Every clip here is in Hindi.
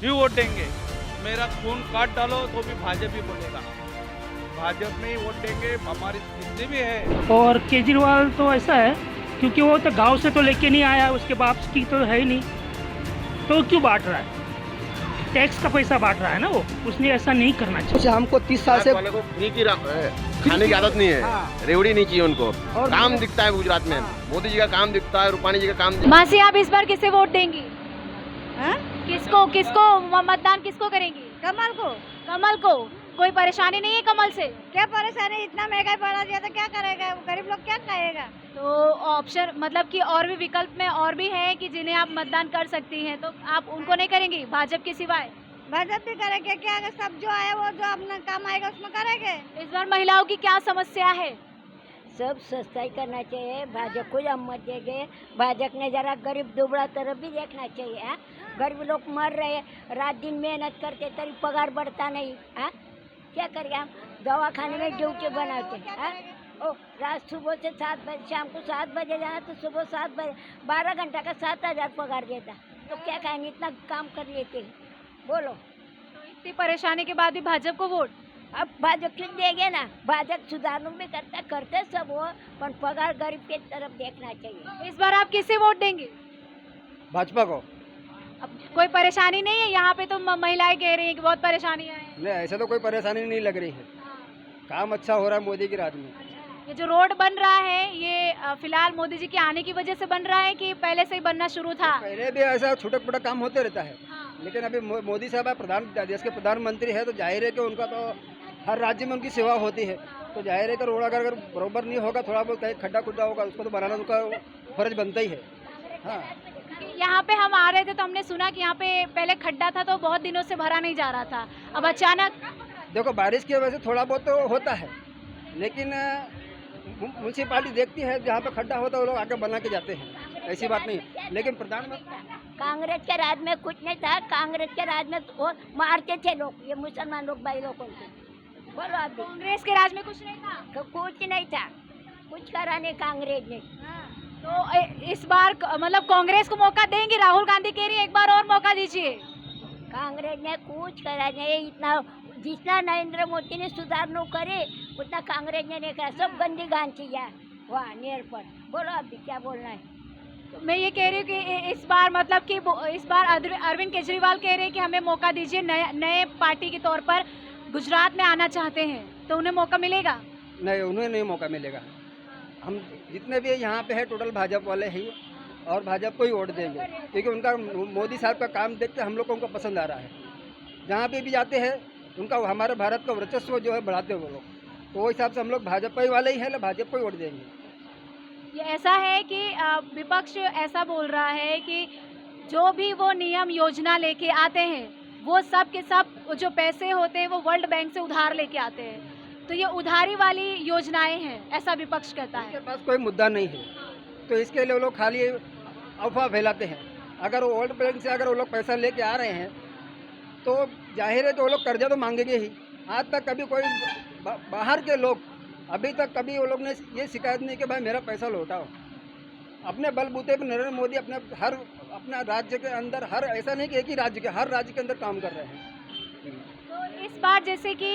ही वोट देंगे। मेरा खून काट डालो तो भी भाजपा ही बोलेगा, भाजपा में ही वोट देंगे। हमारी जितनी भी है। और केजरीवाल तो ऐसा है क्योंकि वो तो गांव से तो लेके नहीं आया, उसके बाप की तो है ही नहीं, तो क्यों बांट रहा है? टैक्स का पैसा बांट रहा है ना वो, उसने ऐसा नहीं करना चाहिए। हमको 30 साल से वाले को फ्री की खाने की आदत नहीं है। हाँ। रेवड़ी नहीं चाहिए उनको। और काम दिखता है गुजरात में। मोदी जी का काम दिखता है, रूपाणी जी का काम दिखता मासी, आप इस बार किसे वोट देंगी? किसको किसको मतदान किसको करेंगी? कमल को। कमल को। कोई परेशानी नहीं है कमल से? क्या परेशानी, इतना महंगाई बढ़ा दिया तो क्या करेगा गरीब लोग, क्या खाएगा? तो ऑप्शन मतलब कि और भी विकल्प में और भी है कि जिन्हें आप मतदान कर सकती हैं, तो आप उनको नहीं करेंगी भाजपा के सिवाय? भाजपा भी करेंगे, क्या सब जो आए वो जो अपना काम आएगा उसमें करेंगे। इस बार महिलाओं की क्या समस्या है? सब सस्ताई करना चाहिए, भाजपा को हम मत देंगे। भाजपा ने जरा गरीब दुबड़ा तरफ भी देखना चाहिए। हाँ, गरीब लोग मर रहे, रात दिन मेहनत करते तभी पगार बढ़ता नहीं। हाँ, क्या करेंगे हम? दवाखाने में ड्यूटी बनाते हैं। ओ रात सुबह से 7 बजे, शाम को 7 बजे जाना तो सुबह 7 बजे 12 घंटा का 7,000 पगार देता, तो क्या खाएंगे? इतना काम कर लेते हैं, बोलो। तो इतनी परेशानी के बाद भी भाजपा को वोट? अब भाजपा क्यों देंगे ना, भाजपा सुधारने में करते सब हो, पर पगार गरीब की तरफ देखना चाहिए। इस बार आप किसे वोट देंगे? भाजपा को। अब कोई परेशानी नहीं है यहाँ पे? तो महिलाएं कह रही हैं कि बहुत परेशानियां हैं। नहीं, ऐसा तो कोई परेशानी नहीं लग रही है। काम अच्छा हो रहा है मोदी की राज में। ये जो रोड बन रहा है ये फिलहाल मोदी जी के आने की वजह से बन रहा है कि पहले से ही बनना शुरू था? पहले भी ऐसा छोटा मोटा काम होते रहता है, हाँ। लेकिन अभी मोदी साहब देश के प्रधानमंत्री है, तो जाहिर है कि उनका तो हर राज्य में उनकी सेवा होती है। तो जाहिर है कि रोड अगर बरोबर नहीं होगा, थोड़ा बहुत कहीं खड्डा खुड्डा होगा, उसको तो बनाना उनका फर्ज बनता ही है। हाँ, यहाँ पे हम आ रहे थे तो हमने सुना कि यहाँ पे पहले खड्डा था तो बहुत दिनों से भरा नहीं जा रहा था, अब अचानक। देखो बारिश की वजह से थोड़ा बहुत तो होता है, लेकिन म्यूनसिपालिटी देखती है जहाँ पे खड्डा होता है वो लोग आगे बना के जाते हैं, ऐसी बात नहीं। लेकिन प्रधानमंत्री कांग्रेस के राज में कुछ नहीं था, कांग्रेस के राज में वो मारते थे लोग, ये मुसलमान लोग भाई लोगों को। बोलो आप। कांग्रेस के राज में कुछ नहीं था? कुछ नहीं था, कुछ करा नहीं कांग्रेस ने। तो इस बार मतलब कांग्रेस को मौका देंगे? राहुल गांधी कह रही है एक बार और मौका दीजिए। कांग्रेस ने कुछ करा नहीं, इतना जितना नरेंद्र मोदी ने सुधार नो करे उतना कांग्रेस ने नहीं करा, सब गंदी गांची है वहाँ नियर पर। बोलो अभी क्या बोलना है? तो मैं ये कह रही हूँ कि इस बार मतलब कि इस बार अरविंद केजरीवाल कह रहे हैं कि हमें मौका दीजिए, नए पार्टी के तौर पर गुजरात में आना चाहते हैं, तो उन्हें मौका मिलेगा? नहीं, उन्हें नहीं मौका मिलेगा। हम जितने भी यहाँ पे है टोटल भाजपा वाले ही, और भाजपा को ही वोट देंगे, क्योंकि उनका मोदी साहब का काम देखते हम लोग को उनको पसंद आ रहा है। जहाँ पे भी जाते हैं उनका हमारे भारत का वर्चस्व जो है बढ़ाते हैं वो लोग, तो वो हिसाब से हम लोग भाजपा ही वाले ही हैं, भाजपा को ही वोट देंगे। ये ऐसा है कि विपक्ष ऐसा बोल रहा है कि जो भी वो नियम योजना लेके आते हैं वो सब के सब जो पैसे होते हैं वो वर्ल्ड बैंक से उधार लेके आते हैं, तो ये उधारी वाली योजनाएं हैं, ऐसा विपक्ष कहता है। उनके पास कोई मुद्दा नहीं है, तो इसके लिए वो लोग खाली अफवाह फैलाते हैं। अगर वो वर्ल्ड बैंक से अगर वो लोग पैसा लेके आ रहे हैं तो जाहिर है तो वो लोग कर्जा तो मांगेंगे ही। आज तक कभी कोई बाहर के लोग अभी तक कभी वो लोग ने ये शिकायत नहीं कि भाई मेरा पैसा लौटाओ। अपने बलबूते पर नरेंद्र मोदी अपना राज्य के अंदर हर ऐसा नहीं कि एक ही राज्य के, हर राज्य के अंदर काम कर रहे हैं। तो इस बार जैसे कि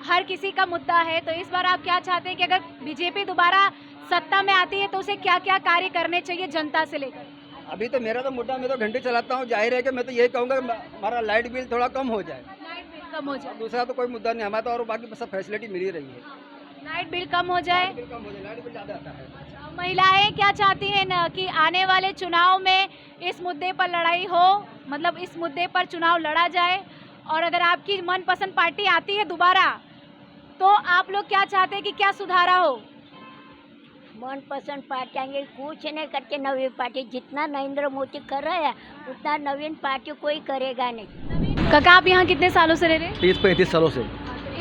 हर किसी का मुद्दा है, तो इस बार आप क्या चाहते हैं कि अगर बीजेपी दोबारा सत्ता में आती है तो उसे क्या क्या कार्य करने चाहिए जनता से लेकर? अभी तो मेरा तो मुद्दा, मैं तो घंटे चलाता हूँ, जाहिर है कि मैं तो यही कहूँगा हमारा लाइट बिल थोड़ा कम हो जाए। लाइट बिल कम हो जाए, दूसरा तो कोई मुद्दा नहीं, हमारा तो और बाकी सब फैसिलिटी मिल ही रही है। लाइट बिल कम हो जाए, लाइट बिल ज़्यादा आता है। महिलाएं क्या चाहती हैं ना कि आने वाले चुनाव में इस मुद्दे पर लड़ाई हो, मतलब इस मुद्दे पर चुनाव लड़ा जाए, और अगर आपकी मनपसंद पार्टी आती है दोबारा तो आप लोग क्या चाहते हैं कि क्या सुधारा हो? मनपसंद पार्टी आएंगे, कुछ नहीं करके नवीन पार्टी, जितना नरेंद्र मोदी कर रहा है उतना नवीन पार्टी कोई करेगा नहीं। काका, आप यहाँ कितने सालों से रह रहे हैं? 30-35 सालों से।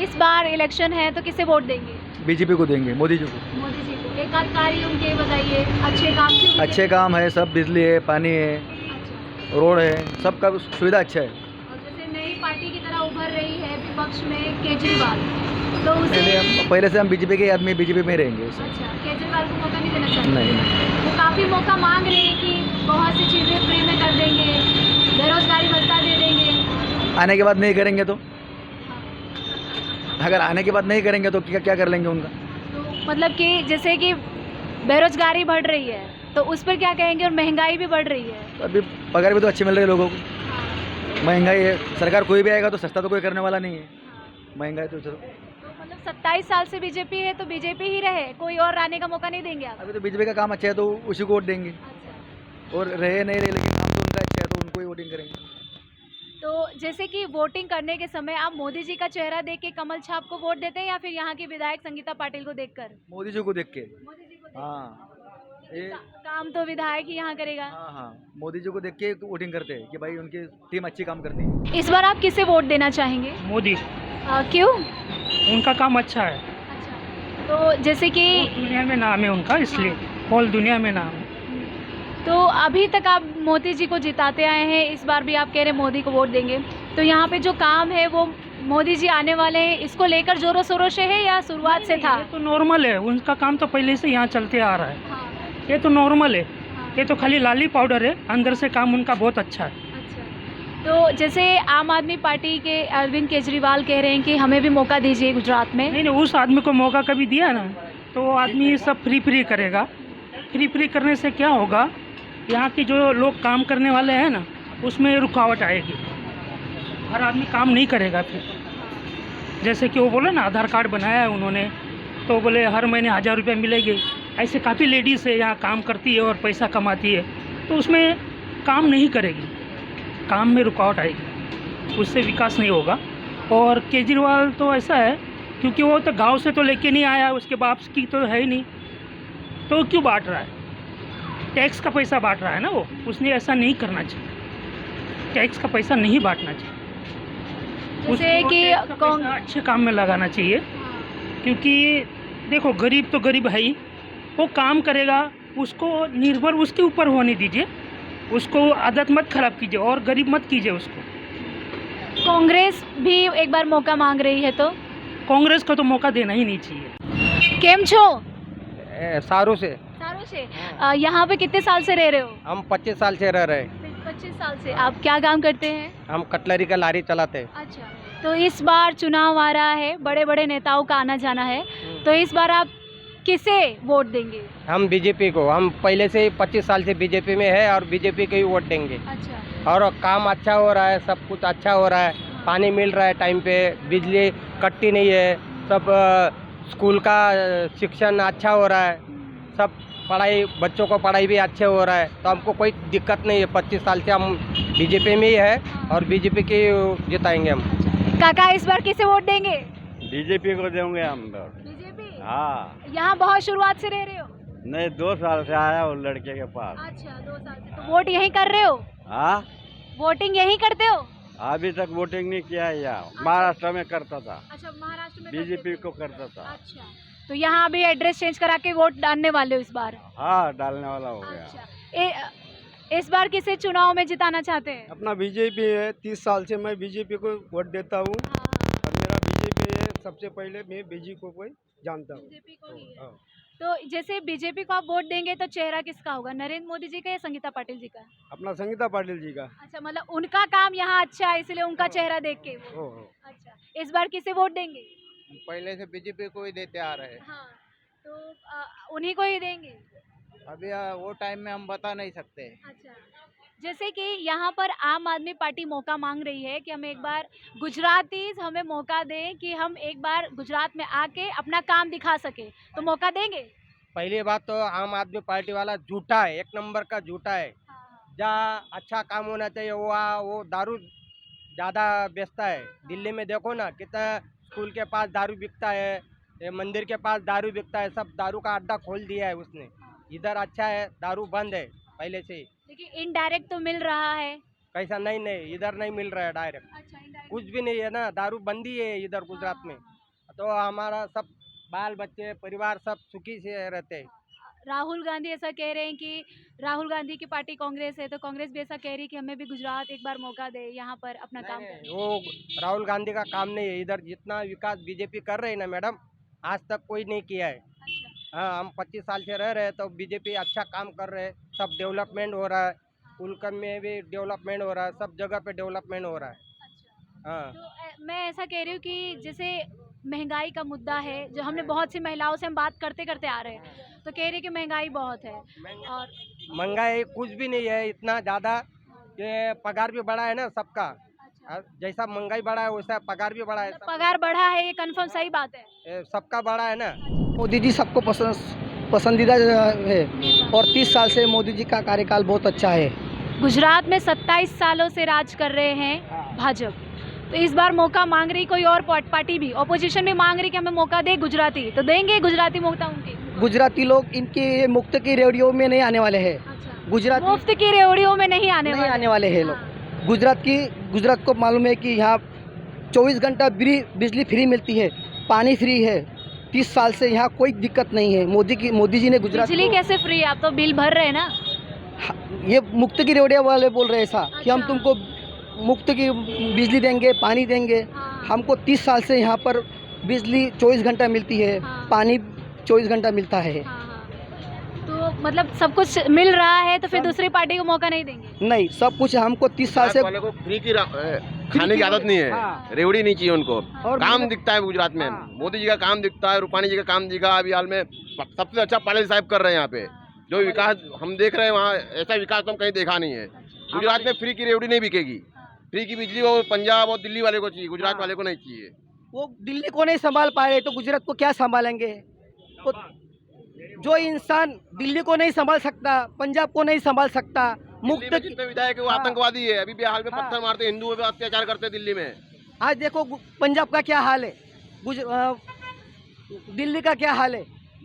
इस बार इलेक्शन है तो किसे वोट देंगे? बीजेपी को देंगे, मोदी जी को। मोदी जी को। एक आध कार्य उनके बताइए, अच्छे काम क्यों? अच्छे काम है, सब बिजली है, पानी है, अच्छा। रोड है, सबका सुविधा अच्छा है। और जैसे नई पार्टी की तरह उभर रही है विपक्ष में केजरीवाल, तो उसे पहले से हम बीजेपी के आदमी बीजेपी में रहेंगे। अच्छा, केजरीवाल को मौका नहीं देना चाहिए? नहीं, वो काफ़ी मौका मांग रहे हैं कि बहुत सी चीज़ें फ्री में कर देंगे, बेरोजगारी भत्ता दे देंगे। आने के बाद नहीं करेंगे तो, अगर आने के बाद नहीं करेंगे तो क्या क्या कर लेंगे उनका। तो मतलब कि जैसे कि बेरोजगारी बढ़ रही है तो उस पर क्या कहेंगे, और महंगाई भी बढ़ रही है। तो अभी पगार भी तो अच्छी मिल रही है लोगों को, महंगाई है, सरकार कोई भी आएगा तो सस्ता तो कोई करने वाला नहीं है, महंगाई तो चलो। तो मतलब 27 साल से बीजेपी है तो बीजेपी ही रहे, कोई और आने का मौका नहीं देंगे आप? अभी तो बीजेपी का काम अच्छा है तो उसी को वोट देंगे, और रहे नहीं रहे लेकिन काम तो उनका अच्छा है तो उनको ही वोटिंग करेंगे। तो जैसे कि वोटिंग करने के समय आप मोदी जी का चेहरा देख के कमल छाप को वोट देते हैं या फिर यहाँ की विधायक संगीता पाटिल को देखकर? मोदी जी को देख के। मोदी जी को हाँ ये काम तो विधायक ही यहाँ करेगा। हाँ, मोदी जी को देख के वोटिंग करते हैं कि भाई उनकी टीम अच्छी काम करती है। इस बार आप किसे वोट देना चाहेंगे? मोदी, क्यों? उनका काम अच्छा है, अच्छा, तो जैसे कि दुनिया में नाम है उनका, इसलिए होल दुनिया में नाम है। तो अभी तक आप मोदी जी को जिताते आए हैं, इस बार भी आप कह रहे हैं मोदी को वोट देंगे, तो यहाँ पे जो काम है वो मोदी जी आने वाले हैं इसको लेकर जोरों शोरों से है या शुरुआत से था? ये तो नॉर्मल है, उनका काम तो पहले से यहाँ चलते आ रहा है, हाँ, ये तो नॉर्मल है, हाँ। ये तो खाली लाली पाउडर है, अंदर से काम उनका बहुत अच्छा है। अच्छा, तो जैसे आम आदमी पार्टी के अरविंद केजरीवाल कह रहे हैं कि हमें भी मौका दीजिए गुजरात में। नहीं, उस आदमी को मौका कभी दिया ना तो वो आदमी सब फ्री करेगा। फ्री करने से क्या होगा, यहाँ के जो लोग काम करने वाले हैं ना उसमें रुकावट आएगी, हर आदमी काम नहीं करेगा। फिर जैसे कि वो बोले ना आधार कार्ड बनाया है उन्होंने, तो बोले हर महीने 1000 रुपये मिलेंगे, ऐसे काफ़ी लेडीज़ है यहाँ काम करती है और पैसा कमाती है, तो उसमें काम नहीं करेगी, काम में रुकावट आएगी, उससे विकास नहीं होगा। और केजरीवाल तो ऐसा है क्योंकि वो तो गांव से तो लेके नहीं आया, उसके बाप की तो है ही नहीं, तो क्यों बांट रहा है, टैक्स का पैसा बांट रहा है ना वो, उसने ऐसा नहीं करना चाहिए, टैक्स का पैसा नहीं बांटना चाहिए, जैसे कि पैसा अच्छे काम में लगाना चाहिए। क्योंकि देखो गरीब तो गरीब है ही, वो काम करेगा, उसको निर्भर उसके ऊपर होने दीजिए, उसको आदत मत खराब कीजिए और गरीब मत कीजिए उसको। कांग्रेस भी एक बार मौका मांग रही है, तो कांग्रेस को तो मौका देना ही नहीं चाहिए। केम छो? सारू से सारों से। यहाँ पे कितने साल से रह रहे हो? हम 25 साल से रह रहे हैं। 25 साल से। आप क्या काम करते हैं? हम कटलरी का लारी चलाते हैं। अच्छा, तो इस बार चुनाव आ रहा है, बड़े बड़े नेताओं का आना जाना है, तो इस बार आप किसे वोट देंगे? हम बीजेपी को, हम पहले से ही 25 साल से बीजेपी में है और बीजेपी को ही वोट देंगे। अच्छा, और काम अच्छा हो रहा है, सब कुछ अच्छा हो रहा है, पानी मिल रहा है टाइम पे, बिजली कटती नहीं है, सब स्कूल का शिक्षण अच्छा हो रहा है, सब पढ़ाई, बच्चों को पढ़ाई भी अच्छे हो रहा है, तो हमको कोई दिक्कत नहीं है। 25 साल से हम बीजेपी में ही है और बीजेपी की जिताएंगे हम। काका इस बार किसे वोट देंगे? बीजेपी को देंगे हम लोग। बीजेपी? हाँ, यहाँ बहुत शुरुआत से रह रहे हो? नहीं 2 साल से आया हूँ लड़के के पास। अच्छा, 2 साल से। तो वोट यहीं कर रहे हो? हाँ, वोटिंग यहीं करते हो? अभी तक वोटिंग नहीं किया है यहाँ, महाराष्ट्र में करता था, अच्छा, महाराष्ट्र में बीजेपी को करता था। अच्छा, तो यहाँ अभी एड्रेस चेंज करा के वोट डालने वाले हो इस बार? हाँ, डालने वाला हो गया। अच्छा, इस बार किसे चुनाव में जिताना चाहते हैं? अपना बीजेपी है, 30 साल से मैं बीजेपी को वोट देता हूँ और मेरा बीजेपी है, सबसे पहले मैं बीजेपी को जानता हूँ। बीजेपी को ही है। तो जैसे बीजेपी को आप वोट देंगे तो चेहरा किसका होगा, नरेंद्र मोदी जी का या संगीता पाटिल जी का? अपना संगीता पाटिल जी का। अच्छा, मतलब उनका काम यहाँ अच्छा है इसलिए उनका चेहरा देख के हो। अच्छा, इस बार किसे वोट देंगे? पहले से बीजेपी को ही देते आ रहे हैं। हाँ, तो उन्हीं को ही देंगे। अभी वो टाइम में हम बता नहीं सकते। अच्छा, जैसे कि यहाँ पर आम आदमी पार्टी मौका मांग रही है कि हमें एक बार गुजरातीज हमें मौका दें कि हम एक बार गुजरात में आके अपना काम दिखा सके, तो मौका देंगे? पहली बात तो आम आदमी पार्टी वाला झूठा है, 1 नंबर का झूठा है। जहाँ अच्छा काम होना चाहिए वो दारू ज़्यादा बेचता है। दिल्ली में देखो ना, कितना स्कूल के पास दारू बिकता है, मंदिर के पास दारू बिकता है, सब दारू का अड्डा खोल दिया है उसने। इधर अच्छा है, दारू बंद है पहले से ही। लेकिन इनडायरेक्ट तो मिल रहा है। कैसा? नहीं, इधर नहीं मिल रहा है डायरेक्ट। अच्छा, indirect कुछ भी नहीं है ना, दारू बंदी है इधर गुजरात में। तो हमारा सब बाल बच्चे परिवार सब सुखी से रहते हैं। राहुल गांधी ऐसा कह रहे हैं कि राहुल गांधी की पार्टी कांग्रेस है, तो कांग्रेस भी ऐसा कह रही है कि हमें भी गुजरात एक बार मौका दे यहाँ पर अपना काम करने। वो राहुल गांधी का काम नहीं है। इधर जितना विकास बीजेपी कर रही है ना मैडम, आज तक कोई नहीं किया है। अच्छा, हाँ, हम 25 साल से रह रहे हैं तो बीजेपी अच्छा काम कर रहे हैं, सब डेवलपमेंट हो रहा है, उनका में भी डेवलपमेंट हो रहा है, सब जगह पे डेवलपमेंट हो रहा है। अच्छा, हाँ तो मैं ऐसा कह रही हूँ कि जैसे महंगाई का मुद्दा है, जो हमने बहुत सी महिलाओं से हम बात करते करते आ रहे हैं, तो कह रही है कि महंगाई बहुत है और महंगाई कुछ भी नहीं है इतना ज़्यादा कि पगार भी बढ़ा है ना सबका। जैसा महंगाई बढ़ा है वैसा पगार भी बढ़ा है, पगार बढ़ा है, ये कंफर्म सही बात है। सबका बढ़ा है ना। मोदी जी सबको पसंदीदा है और 30 साल से मोदी जी का कार्यकाल बहुत अच्छा है। गुजरात में 27 सालों से राज कर रहे हैं भाजपा, तो इस बार मौका मांग रही कोई और पार्टी भी, ऑपोजिशन भी मांग रही कि हमें मौका दे गुजराती, तो देंगे गुजराती मौका उनकी? गुजराती लोग इनके मुफ्त की रेडियो में नहीं आने वाले हैं। गुजरात मुफ्त की रेवड़ियों में नहीं आने वाले हैं लोग। गुजरात को मालूम है कि यहाँ 24 घंटा बिजली फ्री मिलती है, पानी फ्री है। 30 साल से यहाँ कोई दिक्कत नहीं है। मोदी जी ने गुजरात बिजली कैसे फ्री? आप तो बिल भर रहे हैं ना। ये मुफ्त की रेडियो वाले बोल रहे हैं ऐसा कि हम तुमको मुफ्त की बिजली देंगे, पानी देंगे। हमको 30 साल से यहाँ पर बिजली 24 घंटा मिलती है, पानी 24 घंटा मिलता है। तो मतलब सब कुछ मिल रहा है, तो फिर दूसरी पार्टी को मौका नहीं देंगे? नहीं, सब कुछ हमको 30 साल से वाले को फ्री की खाने की आदत नहीं है। रेवड़ी नहीं चाहिए उनको। काम दिखता है गुजरात में, मोदी जी का काम दिखता है, रूपाणी जी का काम दिखा। अभी हाल में सबसे अच्छा पायलट साहब कर रहे हैं यहाँ पे। जो विकास हम देख रहे हैं वहाँ ऐसा विकास तो हम कहीं देखा नहीं है। गुजरात में फ्री की रेवड़ी नहीं बिकेगी। फ्री की बिजली वो पंजाब और दिल्ली वाले को चाहिए, गुजरात वाले को नहीं चाहिए। वो दिल्ली को नहीं संभाल पा रहे तो गुजरात को क्या संभालेंगे? जो इंसान दिल्ली को नहीं संभाल सकता, पंजाब को नहीं संभाल सकता, मुफ्त जितने विधायक है वो आतंकवादी है। अभी भी हाल में पत्थर मारते, हिंदुओं पे अत्याचार करते दिल्ली में। आज देखो पंजाब का क्या हाल है, दिल्ली का क्या हाल है।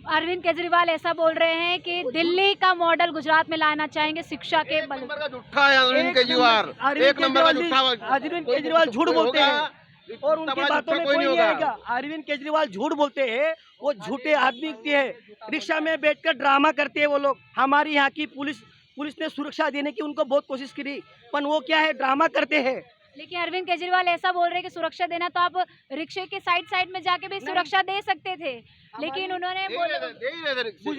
अरविंद केजरीवाल ऐसा बोल रहे हैं कि दिल्ली का मॉडल गुजरात में लाना चाहेंगे शिक्षा के बल। नंबर का झूठा है अरविंद केजरीवाल, एक नंबर का झूठा। अरविंद केजरीवाल झूठ बोलते हैं और उनकी बातों में कोई नहीं आएगा। अरविंद केजरीवाल झूठ बोलते हैं, वो झूठे आदमी है। रिक्शा में बैठकर ड्रामा करते हैं वो लोग। हमारी यहाँ की पुलिस ने सुरक्षा देने की उनको बहुत कोशिश करी, पर वो क्या है, ड्रामा करते हैं। लेकिन अरविंद केजरीवाल ऐसा बोल रहे हैं कि सुरक्षा देना, तो आप रिक्शे के साइड में जाके भी सुरक्षा दे सकते थे, लेकिन उन्होंने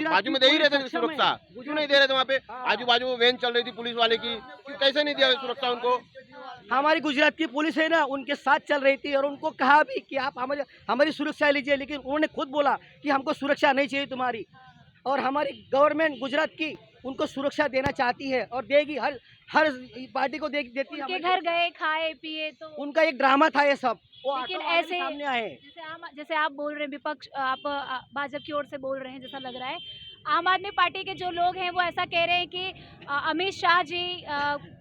बाजू में दे ही रहे थे सुरक्षा। क्यों नहीं दे रहे थे? वहाँ पे आजू बाजू में वैन चल रही थी पुलिस वाले की, कैसे नहीं दिया सुरक्षा उनको? हमारी गुजरात की पुलिस है ना, उनके साथ चल रही थी और उनको कहा भी कि आप हमारी सुरक्षा लीजिए, लेकिन उन्होंने खुद बोला कि हमको सुरक्षा नहीं चाहिए तुम्हारी। और हमारी गवर्नमेंट गुजरात की उनको सुरक्षा देना चाहती है और देगी, हर पार्टी को देती है। उनके घर गए, खाए पिए, तो उनका एक ड्रामा था ये सब। लेकिन ऐसे सामने आए, जैसे आप बोल रहे हैं, विपक्ष आप भाजपा की ओर से बोल रहे हैं, जैसा लग रहा है आम आदमी पार्टी के जो लोग हैं वो ऐसा कह रहे हैं कि अमित शाह जी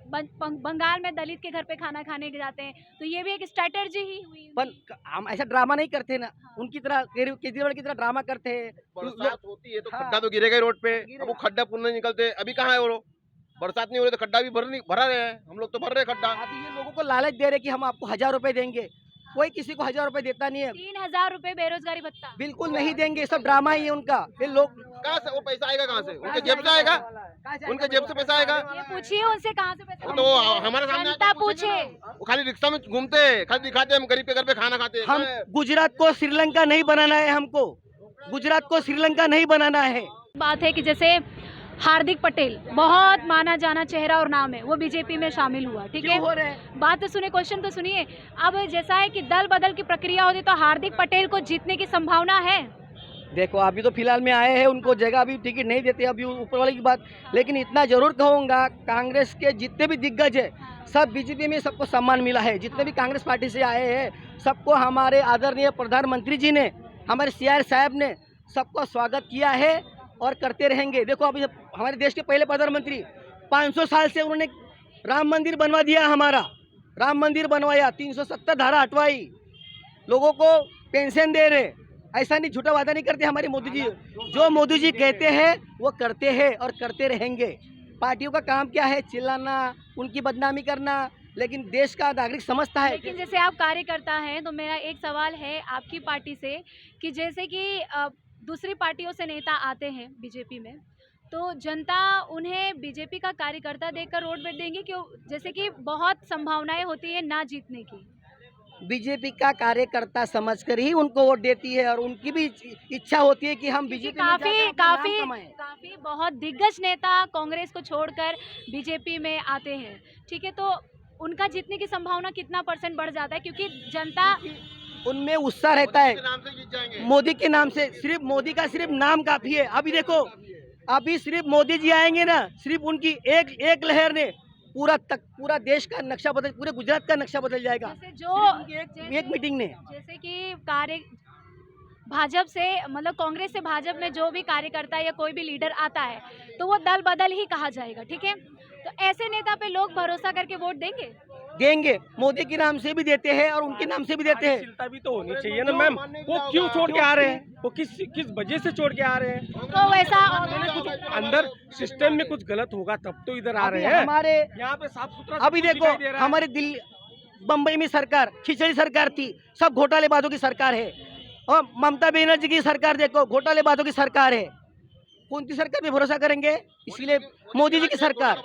बंगाल में दलित के घर पे खाना खाने जाते हैं, तो ये भी एक स्ट्रैटेजी ही हुई। पर हम ऐसा ड्रामा नहीं करते ना, उनकी तरह केजरीवाल की तरह ड्रामा करते हैं। बरसात होती है तो खड्डा तो गिरेगा रोड पे। अब वो खड्डा पूर्ण नहीं निकलते। अभी कहाँ है वो लोग? बरसात नहीं हो रही तो खड्डा भी भरा रहे हैं। हम लोग तो भर रहे खड्डा। अभी ये लोगों को लालच दे रहे कि हम आपको 1000 रुपए देंगे। कोई किसी को 1000 रुपए देता नहीं है। 3000 रुपए बेरोजगारी भत्ता बिल्कुल नहीं देंगे, सब ड्रामा ही है उनका। फिर लोग कहाँ से वो पैसा आएगा? कहाँ से? उनके जेब से आएगा? उनके जेब से पैसा आएगा? ये पूछिए उनसे कहाँ से पैसा। तो हमारे सामने जनता पूछे। वो खाली रिक्शा में घूमते हैं, खाली दिखाते हैं हम गरीब के घर पे खाना खाते हैं। हम गुजरात को श्रीलंका नहीं बनाना है, हमको गुजरात को श्रीलंका नहीं बनाना है। बात है कि जैसे हार्दिक पटेल बहुत माना जाना चेहरा और नाम है, वो बीजेपी में शामिल हुआ, ठीक है। बात तो सुनिए, क्वेश्चन तो सुनिए। अब जैसा है कि दल बदल की प्रक्रिया होती तो हार्दिक पटेल को जीतने की संभावना है। देखो अभी तो फिलहाल में आए हैं, उनको जगह अभी टिकट नहीं देते, अभी ऊपर वाली की बात। लेकिन इतना जरूर कहूँगा, कांग्रेस के जितने भी दिग्गज है सब बीजेपी में सबको सम्मान मिला है। जितने भी कांग्रेस पार्टी से आए हैं सबको हमारे आदरणीय प्रधानमंत्री जी ने, हमारे CR साहब ने सबका स्वागत किया है और करते रहेंगे। देखो अभी हमारे देश के पहले प्रधानमंत्री 500 साल से उन्होंने राम मंदिर बनवा दिया, हमारा राम मंदिर बनवाया, 370 धारा हटवाई, लोगों को पेंशन दे रहे। ऐसा नहीं, झूठा वादा नहीं करते हमारे मोदी जी। जो मोदी जी कहते हैं वो करते हैं और करते रहेंगे। पार्टियों का काम क्या है? चिल्लाना, उनकी बदनामी करना, लेकिन देश का नागरिक समझता है। लेकिन जैसे आप कार्यकर्ता हैं तो मेरा एक सवाल है आपकी पार्टी से कि जैसे कि दूसरी पार्टियों से नेता आते हैं बीजेपी में, तो जनता उन्हें बीजेपी का कार्यकर्ता देखकर वोट देंगे क्यों? जैसे कि बहुत संभावनाएं होती है ना जीतने की। बीजेपी का कार्यकर्ता समझकर ही उनको वोट देती है और उनकी भी इच्छा होती है कि हम बीजेपी काफी बहुत दिग्गज नेता कांग्रेस को छोड़कर बीजेपी में आते हैं, ठीक है। तो उनका जीतने की संभावना कितना % बढ़ जाता है, क्योंकि जनता उनमें उत्साह रहता है। नाम से जीत जाएंगे। मोदी के नाम से, सिर्फ मोदी का सिर्फ नाम काफी है। अभी देखो, अभी सिर्फ मोदी जी आएंगे ना, सिर्फ उनकी एक लहर ने पूरा देश का नक्शा बदल, पूरे गुजरात का नक्शा बदल जाएगा। जैसे जो एक मीटिंग ने, जैसे कि भाजपा से मतलब कांग्रेस से भाजपा में जो भी कार्यकर्ता या कोई भी लीडर आता है तो वो दल बदल ही कहा जाएगा, ठीक है। तो ऐसे नेता पे लोग भरोसा करके वोट देंगे। मोदी के नाम से भी देते हैं और उनके नाम से भी देते हैं। कार्यशीलता भी तो होनी चाहिए ना मैम। वो क्यों छोड़ के आ रहे हैं? वो किस वजह से छोड़ के आ रहे हैं? तो वैसा कुछ अंदर सिस्टम में कुछ गलत होगा तब तो इधर आ रहे हैं। हमारे यहाँ पे साफ सुथरा अभी देखो, हमारे दिल्ली बम्बई में सरकार खिचड़ी सरकार थी, सब घोटालेबाजों की सरकार है। और ममता बनर्जी की सरकार देखो, घोटालेबाजों की सरकार है। कौन सी सरकार पे भरोसा करेंगे? इसीलिए मोदी जी की सरकार,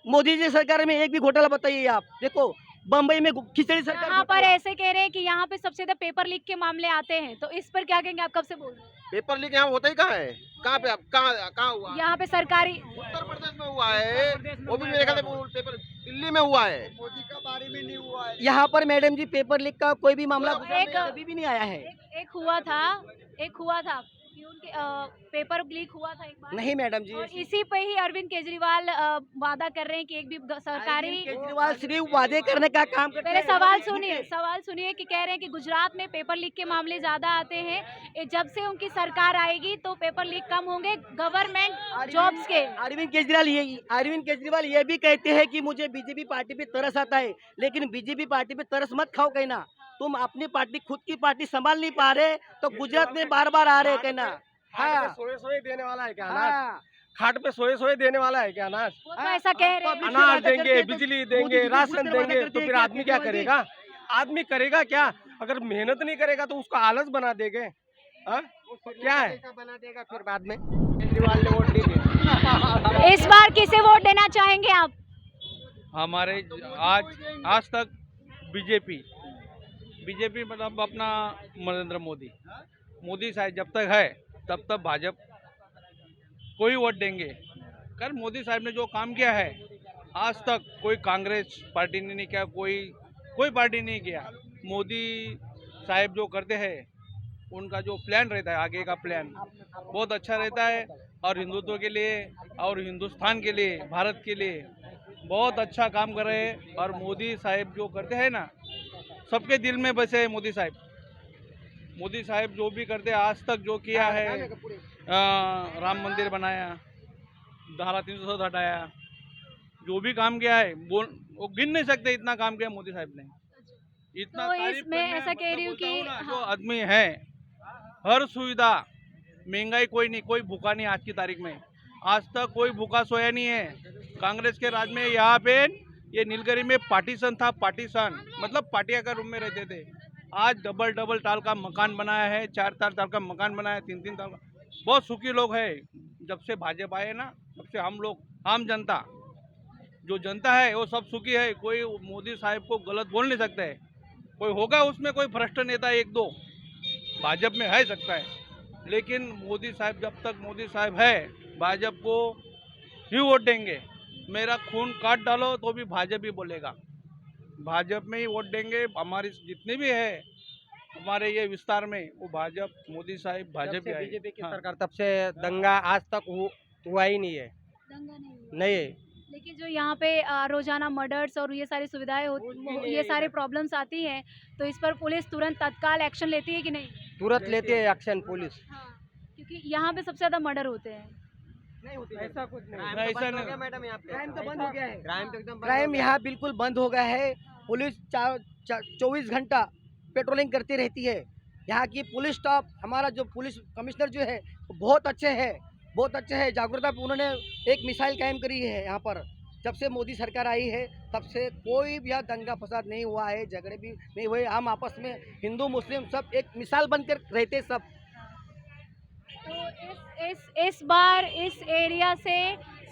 मोदी जी की सरकार में एक भी घोटाला बताइए आप। देखो बम्बई में खिचड़ी सरकार। यहाँ पर ऐसे कह रहे हैं कि यहाँ पे सबसे ज्यादा पेपर लीक के मामले आते हैं, तो इस पर क्या कहेंगे? आप कब से बोल रहे हैं? पेपर लीक यहाँ होता ही कहाँ है? कहाँ पे? कहाँ हुआ? यहाँ पे सरकारी उत्तर प्रदेश में हुआ है, वो भी मेरे ख्याल से पेपर दिल्ली में हुआ है। मोदी का बारे में नहीं हुआ है। यहाँ पर मैडम जी पेपर लीक का कोई भी मामला एक- कभी भी नहीं आया है। एक हुआ था कि उनके पेपर लीक हुआ था एक बार। नहीं मैडम जी, और इसी पे ही अरविंद केजरीवाल वादा कर रहे हैं कि एक भी सरकारी केजरीवाल सिर्फ वादे करने का काम करते पहले हैं। सवाल सुनिए कि कह रहे हैं कि गुजरात में पेपर लीक के मामले ज्यादा आते हैं। जब से उनकी सरकार आएगी तो पेपर लीक कम होंगे गवर्नमेंट जॉब्स के। अरविंद केजरीवाल ये भी कहते हैं कि मुझे बीजेपी पार्टी पे तरस आता है, लेकिन बीजेपी पार्टी पे तरस मत खाओ कहना। तुम अपनी पार्टी, खुद की पार्टी संभाल नहीं पा रहे तो गुजरात में बार बार आ रहे कहना। हाँ, सोए देने वाला है क्या अनाज? हाँ, खाट पे सोए देने वाला है क्या अनाज? वो तो ऐसा कह रहे हैं। अनाज देंगे, बिजली देंगे, राशन देंगे, तो फिर आदमी क्या करेगा? आदमी करेगा क्या? अगर मेहनत नहीं करेगा तो उसको आलस बना देंगे। क्या है? बना देगा फिर बाद में। केजरीवाल ने वोट नहीं दिया। इस बार किसे वोट देना चाहेंगे आप? हमारे आज तक बीजेपी मतलब अपना नरेंद्र मोदी साहब जब तक है तब तक भाजपा को ही वोट देंगे। कल मोदी साहब ने जो काम किया है आज तक कोई कांग्रेस पार्टी ने नहीं किया, कोई पार्टी नहीं किया। मोदी साहब जो करते हैं उनका जो प्लान रहता है, आगे का प्लान बहुत अच्छा रहता है और हिंदुत्व के लिए और हिंदुस्तान के लिए, भारत के लिए बहुत अच्छा काम कर रहे हैं। और मोदी साहब जो करते हैं ना, सबके दिल में बसे है मोदी साहब जो भी करते हैं आज तक जो किया है, राम मंदिर बनाया, धारा 307 हटाया, जो भी काम किया है वो गिन नहीं सकते, इतना काम किया मोदी साहब ने। इतना तो तारीफ इसमें करना है, ऐसा कह रही हूँ मतलब कि बताऊँ ना, जो आदमी है हर सुविधा, महंगाई कोई भूखा नहीं आज की तारीख में। आज तक कोई भूखा सोया नहीं है। कांग्रेस के राज में यहाँ पे ये नीलगिरी में पार्टीशन था, मतलब पार्टियां का रूम में रहते थे। आज डबल ताल का मकान बनाया है, 4 ताल का मकान बनाया है, 3 ताल का। बहुत सुखी लोग हैं। जब से भाजपा आए ना, तब से हम लोग, आम जनता, जो जनता है वो सब सुखी है। कोई मोदी साहब को गलत बोल नहीं सकता है। कोई होगा उसमें कोई भ्रष्ट नेता 1-2 भाजपा में है सकता है, लेकिन मोदी साहब जब तक मोदी साहब है भाजपा को ही वोट देंगे। मेरा खून काट डालो तो भी भाजपा ही बोलेगा, भाजपा में ही वोट देंगे। हमारी जितने भी है हमारे ये विस्तार में वो भाजपा, मोदी साहब भाजपा बीजेपी की सरकार तब से दंगा आज तक हुआ ही नहीं है। दंगा नहीं हुआ। नहीं, लेकिन जो यहाँ पे रोजाना मर्डर्स और ये सारी सुविधाएं ये सारे प्रॉब्लम्स आती हैं, तो इस पर पुलिस तुरंत तत्काल एक्शन लेती है कि नहीं? तुरंत लेती है एक्शन पुलिस। हाँ, क्योंकि यहाँ पे सबसे ज्यादा मर्डर होते हैं। ऐसा कुछ नहीं, ऐसा नहीं। मैडम यहाँ पे क्राइम तो बंद हो गया है। क्राइम तो एकदम क्राइम यहाँ बिल्कुल बंद हो गया है। पुलिस 24 घंटा पेट्रोलिंग करती रहती है। यहाँ की पुलिस स्टाफ, हमारा जो पुलिस कमिश्नर जो है वो बहुत अच्छे हैं, जागरूकता। उन्होंने एक मिसाइल कायम करी है यहाँ पर। जब से मोदी सरकार आई है तब से कोई भी यहाँ दंगा फसाद नहीं हुआ है, झगड़े भी नहीं हुए। हम आपस में हिंदू मुस्लिम सब एक मिसाल बनकर रहते सब। तो इस बार इस एरिया से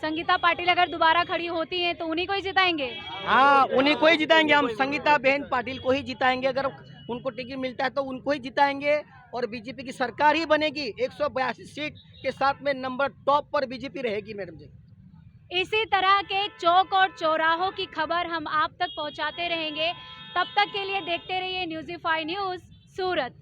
संगीता पाटिल अगर दोबारा खड़ी होती हैं तो उन्हीं को ही जिताएंगे? हाँ, उन्हीं को ही जिताएंगे हम। संगीता बहन पाटिल को ही जिताएंगे। अगर उनको टिकट मिलता है तो उनको ही जिताएंगे और बीजेपी की सरकार ही बनेगी। 182 सीट के साथ में नंबर टॉप पर बीजेपी रहेगी मैडम जी। इसी तरह के चौक और चौराहों की खबर हम आप तक पहुंचाते रहेंगे। तब तक के लिए देखते रहिए न्यूज़ीफाई न्यूज़ सूरत।